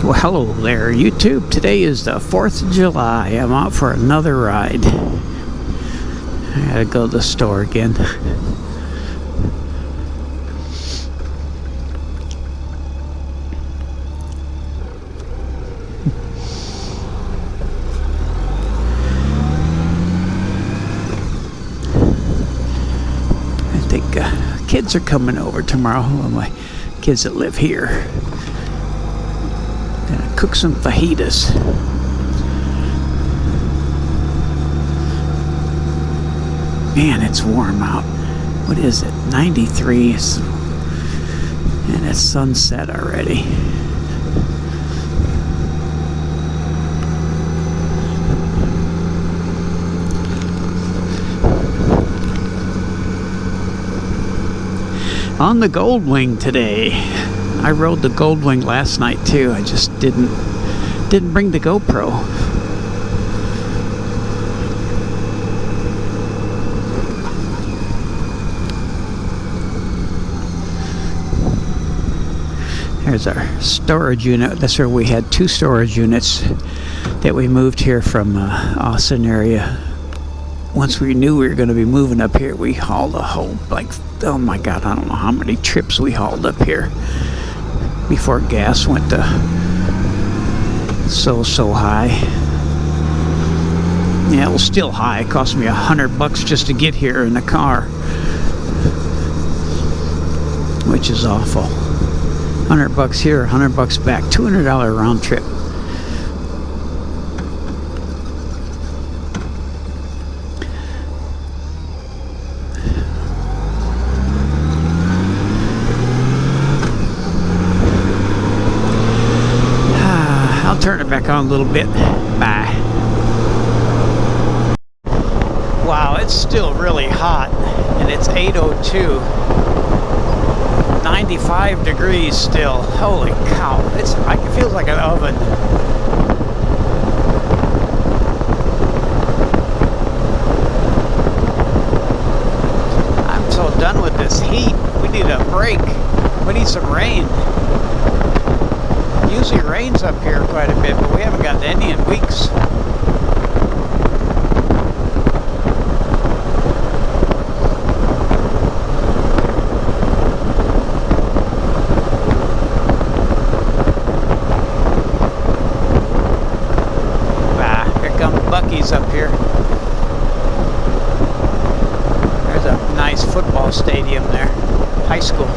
Well, hello there, YouTube. Today is the 4th of July. I'm out for another ride. I gotta go to the store again. I think kids are coming over tomorrow. Well, my kids that live here. Gonna cook some fajitas. Man, it's warm out. What is it? 93. And it's sunset already. On the Goldwing today. I rode the Goldwing last night too. I just didn't bring the GoPro. There's our storage unit. That's where we had 2 storage units that we moved here from Austin area. Once we knew we were going to be moving up here, we hauled a whole, like, oh my God, I don't know how many trips we hauled up here before gas went to so high. Yeah, it was still high. It cost me $100 just to get here in the car, which is awful. $100 here, $100 back, $200 round trip. I'll turn it back on a little bit. Bye. Wow, it's still really hot, and it's 8:02. 95 degrees still. Holy cow! It's like it feels like an oven. I'm so done with this heat. We need a break. We need some rain. Usually rains up here quite a bit, but we haven't gotten any in weeks. Here comes Buc-ee's up here. There's a nice football stadium there. High school.